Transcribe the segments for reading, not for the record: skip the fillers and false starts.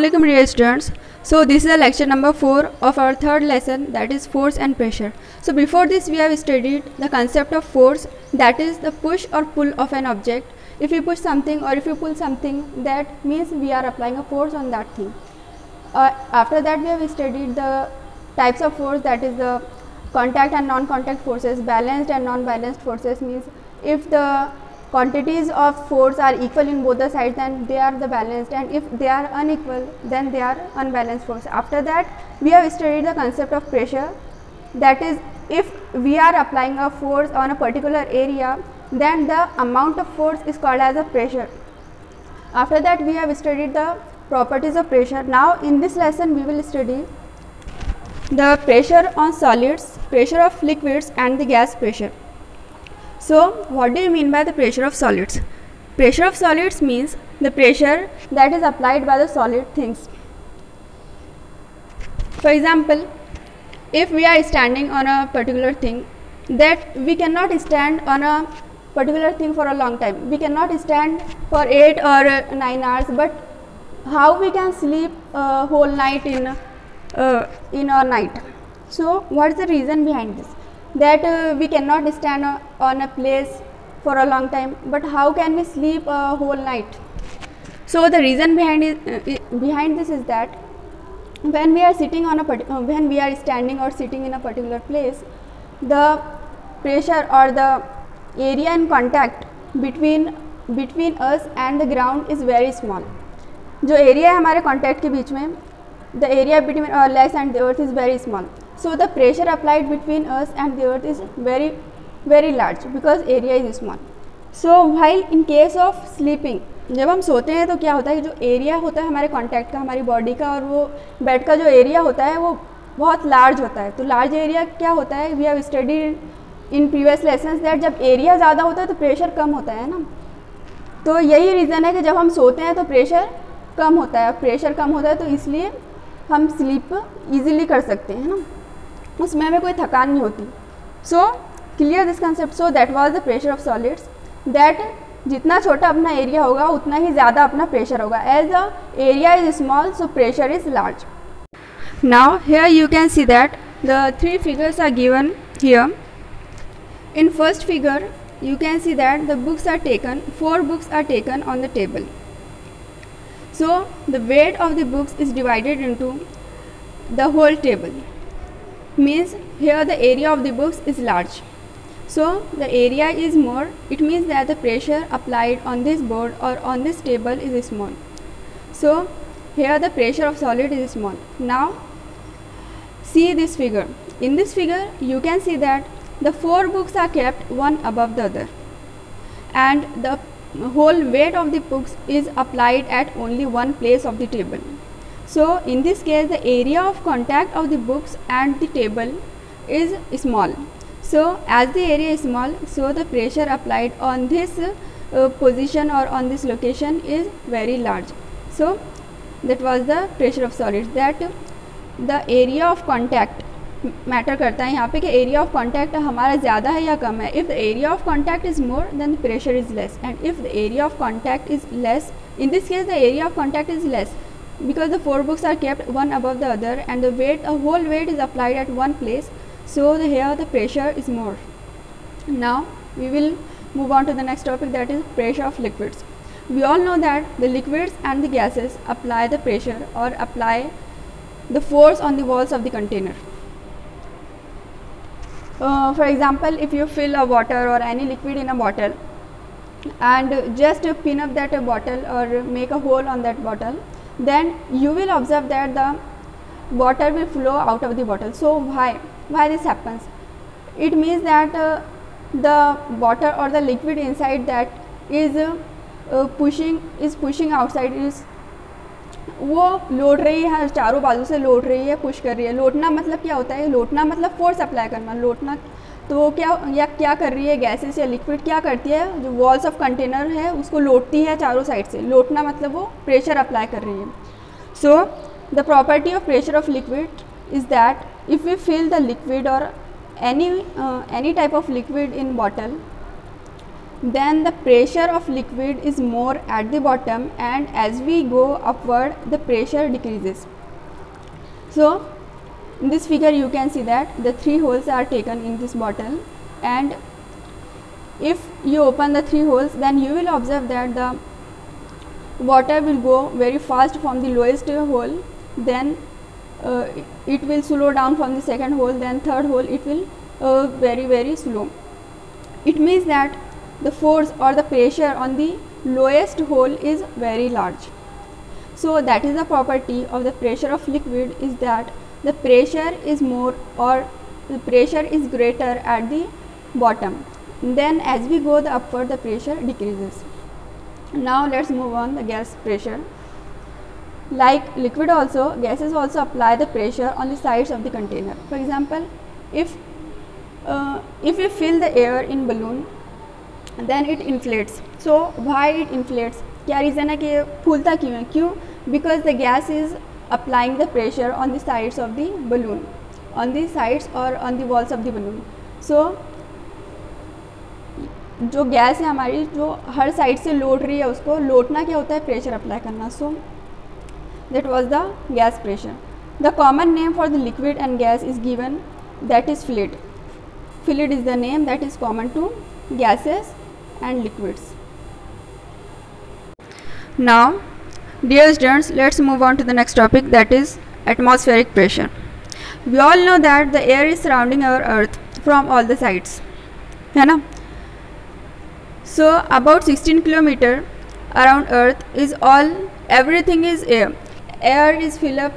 Assalamualaikum dear students. So this is the lecture number 4 of our third lesson, that is force and pressure. So before this we have studied the concept of force, that is the push or pull of an object. If you push something or if you pull something, that means we are applying a force on that thing. After that we have studied the types of force, that is the contact and non-contact forces, balanced and non-balanced forces. Means if the quantities of force are equal in both the sides, then they are the balanced, and if they are unequal, then they are unbalanced force. After that we have studied the concept of pressure, that is if we are applying a force on a particular area, then the amount of force is called as a pressure. After that we have studied the properties of pressure. Now in this lesson we will study the pressure on solids, pressure of liquids and the gas pressure. So what do you mean by the pressure of solids? Pressure of solids means the pressure that is applied by the solid things. For example, if we are standing on a particular thing, that we cannot stand on a particular thing for a long time. We cannot stand for 8 or 9 hours, but how we can sleep a whole night in a night? So what is the reason behind this? That we cannot stand on a place for a long time, but how can we sleep a whole night? So the reason behind this is that when we are sitting on when we are standing or sitting in a particular place, the pressure or the area in contact between us and the ground is very small. जो area है हमारे contact के बीच में, the area between our legs and the earth is very small. So the pressure applied between us and the earth is very large because area is small. So while in case of sleeping, जब हम सोते हैं तो क्या होता है कि जो एरिया होता है हमारे कॉन्टैक्ट का, हमारी बॉडी का, और वो बेड का जो एरिया होता है वो बहुत लार्ज होता है. तो लार्ज एरिया क्या होता है, we have studied in previous lessons that जब एरिया ज़्यादा होता है तो प्रेशर कम होता है ना. तो यही रीज़न है कि जब हम सोते हैं तो प्रेशर कम होता है. प्रेशर कम होता है तो इसलिए हम स्लीप ईजिली कर सकते हैं ना, उसमें हमें कोई थकान नहीं होती. So clear this concept. So that was the pressure of solids, that जितना छोटा अपना एरिया होगा उतना ही ज़्यादा अपना प्रेशर होगा. As the area is small so pressure is large. Now here you can see that the 3 figures are given here. In first figure you can see that the books are taken, 4 books are taken on the table. So the weight of the books is divided into the whole table. Means here the area of the books is large, so the area is more. It means that the pressure applied on this board or on this table is small. So here the pressure of solid is small. Now see this figure. In this figure you can see that the 4 books are kept one above the other, and the whole weight of the books is applied at only one place of the table. So in this case the area of contact of the books and the table is small. So as the area is small, so the pressure applied on this position or on this location is very large. So that was the pressure of solids, that the area of contact matter करता है यहाँ पे कि area of contact हमारा ज़्यादा है या कम है. If the area of contact is more than the pressure is less, and if the area of contact is less, in this case the area of contact is less because the 4 books are kept one above the other and the whole weight is applied at one place, so here the pressure is more. Now we will move on to the next topic, that is pressure of liquids. We all know that the liquids and the gases apply the pressure or apply the force on the walls of the container. For example, if you fill a water or any liquid in a bottle and just pin up that bottle or make a hole on that bottle, then you will observe that the water will flow out of the bottle. So why this happens? It means that the water or the liquid inside that is pushing outside, is वो लोट रही है, चारों बाजू से लोट रही है, push कर रही है. लोटना मतलब क्या होता है? लोटना मतलब फोर्स अप्लाई करना. लोटना तो वो क्या कर रही है, गैसेस या लिक्विड क्या करती है, जो वॉल्स ऑफ कंटेनर है उसको लोटती है चारों साइड से. लोटना मतलब वो प्रेशर अप्लाई कर रही है. So the property of pressure of liquid is that if we fill the liquid और any type of liquid in bottle, then the pressure of liquid is more at the bottom, and as we go upward the pressure decreases. So in this figure you can see that the 3 holes are taken in this bottle, and if you open the 3 holes, then you will observe that the water will go very fast from the lowest hole, then it will slow down from the second hole, then third hole it will very slow. It means that the force or the pressure on the lowest hole is very large. So that is the property of the pressure of liquid, is that the pressure is more or the pressure is greater at the bottom, then as we go the upward the pressure decreases. Now let's move on the gas pressure. Like liquid also, gases also apply the pressure on the sides of the container. For example, if we fill the air in balloon, then it inflates. So why it inflates? क्या reason है कि फूलता क्यों है? क्यों? Because the gas is applying the pressure on the sides of the balloon, on the sides or on the walls of the balloon. So जो gas है हमारी, जो हर साइड से लौट रही है, उसको लौटना क्या होता है? प्रेशर अप्लाई करना. So that was the gas pressure. The common name for the liquid and gas is given, that is fluid. Fluid is the name that is common to gases and liquids. Now dear students, let's move on to the next topic, that is atmospheric pressure. We all know that the air is surrounding our earth from all the sides, है ना? So about 16 kilometer around earth is all, everything is air. Air is fill up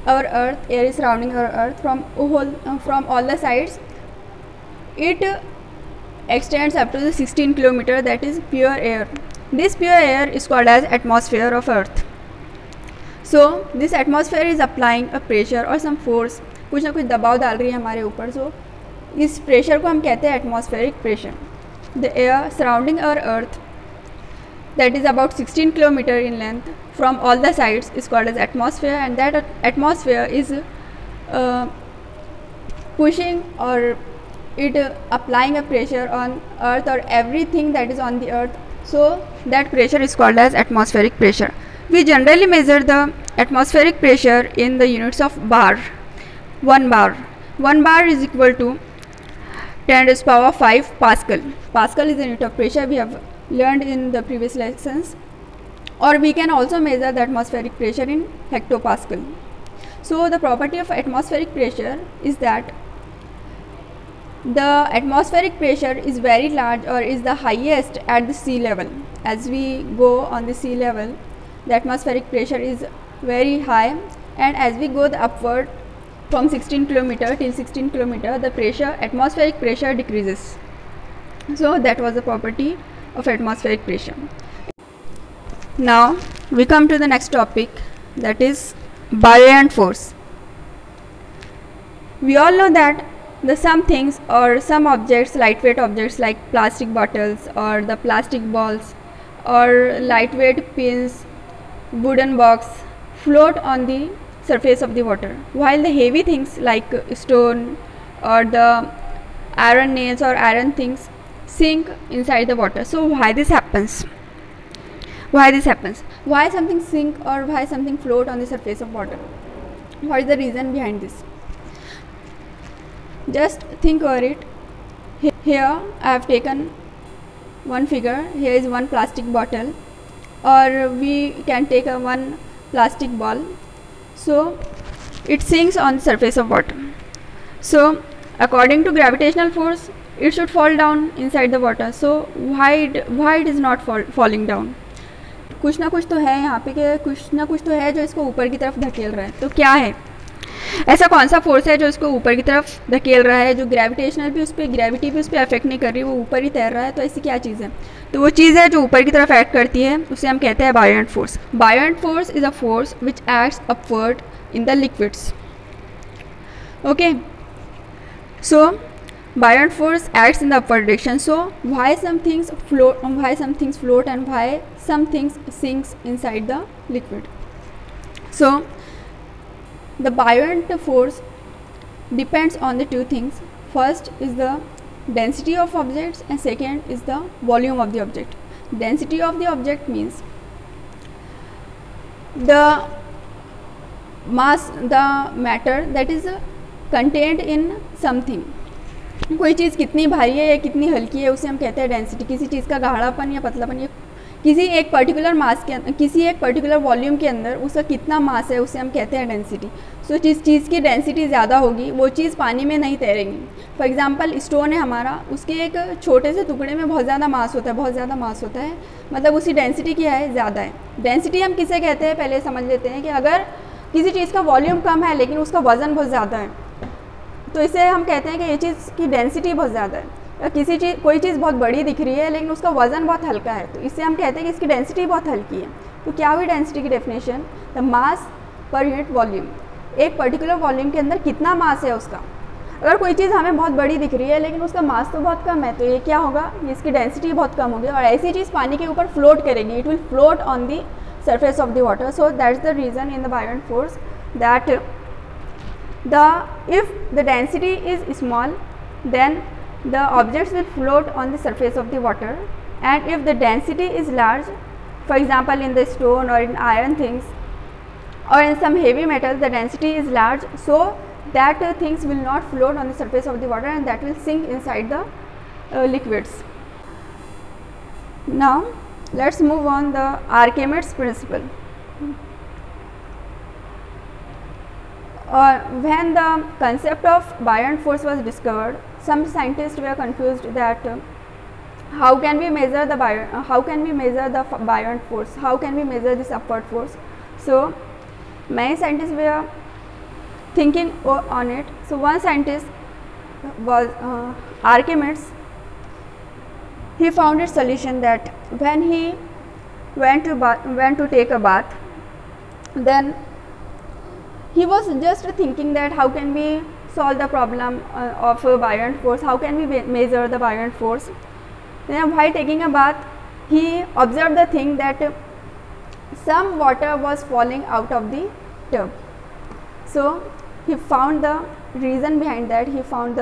our earth, air is surrounding our earth from all the sides. It extends up to the 16 kilometer, that is pure air. This pure air is called as atmosphere of earth. So this atmosphere is applying a pressure or some force, कुछ ना कुछ दबाव डाल रही है हमारे ऊपर. So इस प्रेशर को हम कहते हैं atmospheric pressure. The air surrounding our earth, that is about 16 kilometer in length from all the sides, is called as atmosphere, and that atmosphere is pushing or it applying a pressure on earth or everything that is on the earth. So that pressure is called as atmospheric pressure. We generally measure the atmospheric pressure in the units of bar. 1 bar. 1 bar is equal to 10 raised to the power 5 Pascal. Pascal is the unit of pressure, we have learned in the previous lessons. Or we can also measure the atmospheric pressure in hectopascal. So the property of atmospheric pressure is that the atmospheric pressure is very large or is the highest at the sea level. As we go on the sea level, the atmospheric pressure is very high, and as we go the upward from 16 kilometer till 16 kilometer, the pressure, atmospheric pressure decreases. So that was the property of atmospheric pressure. Now we come to the next topic, that is buoyant force. We all know that some things or some objects, lightweight objects like plastic bottles or the plastic balls or lightweight pins, wooden box, float on the surface of the water, while the heavy things like stone or the iron nails or iron things sink inside the water. So why this happens? Why this happens? Why something sink or why something float on the surface of water? What is the reason behind this? Just think over it. Here I have taken one figure. Here is one plastic bottle, or we can take one plastic ball. So it sinks on the surface of water. So according to gravitational force, it should fall down inside the water. So why it is not falling down? कुछ ना कुछ तो है यहाँ पे, कि कुछ ना कुछ तो है जो इसको ऊपर की तरफ धकेल रहा है. तो क्या है? ऐसा कौन सा फोर्स है जो इसको ऊपर की तरफ धकेल रहा है, जो ग्रेविटेशनल भी उस पर, ग्रेविटी भी उस पर अफेक्ट नहीं कर रही, वो ऊपर ही तैर रहा है? तो ऐसी क्या चीज़ है? तो वो चीज़ है जो ऊपर की तरफ एक्ट करती है, उसे हम कहते हैं buoyant force. Buoyant force is a force which acts upward in the liquids. Okay, so buoyant force acts in the upward direction. So why some things float and why some things sinks inside the liquid? So the buoyant force depends on the two things. First is the density of objects and second is the volume of the object. Density of the object means the mass, the matter that is contained in something. कोई चीज़ कितनी भारी है या कितनी हल्की है उसे हम कहते हैं डेंसिटी. किसी चीज़ का गाढ़ापन या पतलापन, या किसी एक पर्टिकुलर मास के अंदर, किसी एक पर्टिकुलर वॉल्यूम के अंदर उसका कितना मास है उसे हम कहते हैं डेंसिटी. सो जिस चीज़ की डेंसिटी ज़्यादा होगी वो चीज़ पानी में नहीं तैरेगी. फॉर एग्जांपल स्टोन है हमारा, उसके एक छोटे से टुकड़े में बहुत ज़्यादा मास होता है, बहुत ज़्यादा मास होता है, मतलब उसकी डेंसिटी क्या है, ज़्यादा है. डेंसिटी हम किसे कहते हैं पहले समझ लेते हैं कि अगर किसी चीज़ का वॉल्यूम कम है लेकिन उसका वज़न बहुत ज़्यादा है तो इसे हम कहते हैं कि ये चीज़ की डेंसिटी बहुत ज़्यादा है. या किसी चीज़, कोई चीज़ बहुत बड़ी दिख रही है लेकिन उसका वज़न बहुत हल्का है तो इससे हम कहते हैं कि इसकी डेंसिटी बहुत हल्की है. तो क्या हुई डेंसिटी की definition? The mass per unit volume. एक पर्टिकुलर वॉल्यूम के अंदर कितना मास है उसका. अगर कोई चीज़ हमें बहुत बड़ी दिख रही है लेकिन उसका मास तो बहुत कम है तो ये क्या होगा, इसकी डेंसिटी बहुत कम होगी. और ऐसी चीज़ पानी के ऊपर फ्लोट करेगी, it will float on the surface of the water. So that's the reason in the Buoyant force that if the density is small then the objects will float on the surface of the water, and if the density is large, for example in the stone or in iron things or in some heavy metals, the density is large, so that things will not float on the surface of the water and that will sink inside the liquids. Now let's move on the Archimedes principle. When the concept of buoyant force was discovered, some scientists were confused that how can we measure the buoyant force, how can we measure this upward force. So many scientists were thinking on it. So one scientist was Archimedes. He found a solution that when he went to take a bath, then he was just thinking that how can we solve the problem of buoyant force, how can we measure the buoyant force. Then while taking a bath, he observed the thing that some water was falling out of the tub. So he found the reason behind that, he found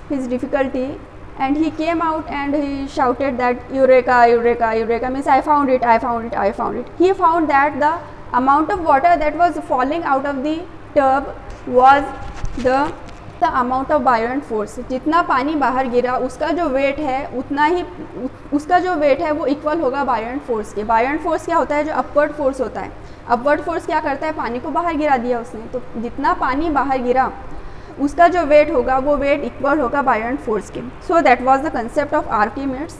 his difficulty, and he came out and he shouted that eureka, eureka, eureka, means I found it, I found it, I found it. He found that the amount of water that was falling out of the tub was the amount of buoyant force. जितना पानी बाहर गिरा उसका जो wait है उतना ही, उसका जो वेट है वो इक्वल होगा buoyant force के. buoyant force क्या होता है, जो अपवर्ड फोर्स होता है. अपवर्ड फोर्स क्या करता है, पानी को बाहर गिरा दिया उसने, तो जितना पानी बाहर गिरा उसका जो वेट होगा वो वेट इक्वल होगा buoyant force के. So that was the concept of Archimedes,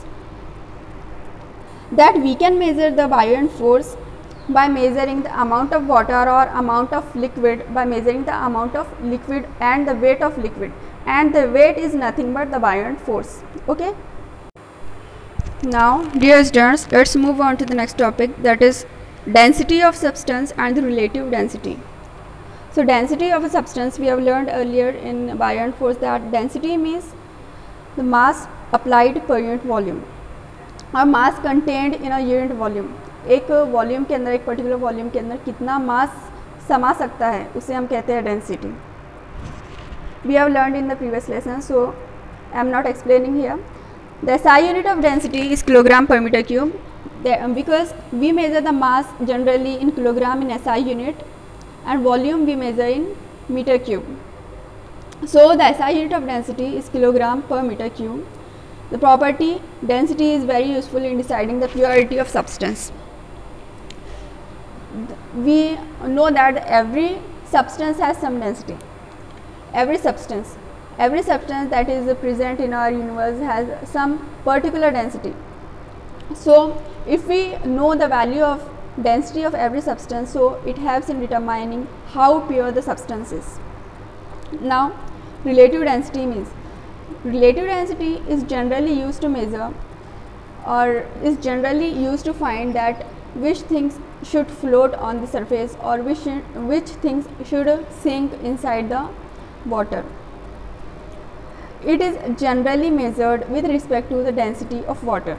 that we can measure the buoyant force by measuring the amount of water or amount of liquid, by measuring the amount of liquid and the weight of liquid, and the weight is nothing but the buoyant force. Okay. Now dear students, let's move on to the next topic, that is density of substance and the relative density. So density of a substance, we have learned earlier in buoyant force that density means the mass applied per unit volume or mass contained in a unit volume. एक volume के अंदर, एक particular volume के अंदर कितना मास समा सकता है उसे हम कहते हैं density. We have learned in the previous lesson, so I am not explaining here. The SI unit of density is kilogram per metre cube, because we measure the mass generally in kilogram in SI unit and volume we measure in meter cube. So the SI unit of density is kilogram per meter cube. The property density is very useful in deciding the purity of substance. We know that every substance has some density. Every substance that is present in our universe has some particular density. So if we know the value of density of every substance, so it helps in determining how pure the substance is. Now relative density means, relative density is generally used to measure or is generally used to find that which things should float on the surface or which things should sink inside the water. It is generally measured with respect to the density of water.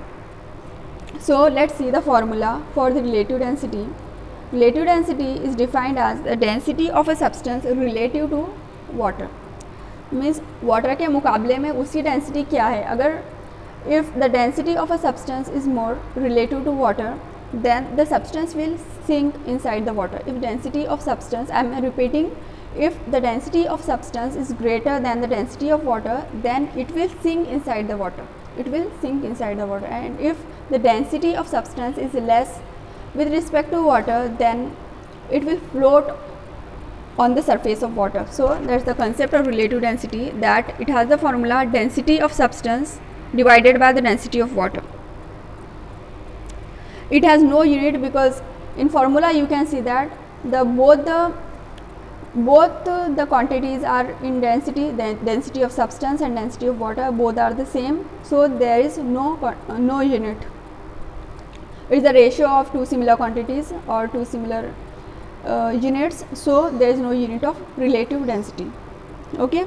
So let's see the formula for the relative density. Relative density is defined as the density of a substance relative to water. Means water के मुकाबले में उसकी density क्या है. अगर if the density of a substance is more relative to water, then the substance will sink inside the water. If density of substance, I am repeating, if the density of substance is greater than the density of water, then it will sink inside the water. It will sink inside the water. And if the density of substance is less with respect to water, then it will float on the surface of water. So that's the concept of relative density, that it has the formula density of substance divided by the density of water. It has no unit because in formula you can see that both the quantities are in density, the density of substance and density of water both are the same, so there is no unit. It is the ratio of two similar quantities or two similar units, so there is no unit of relative density. Okay.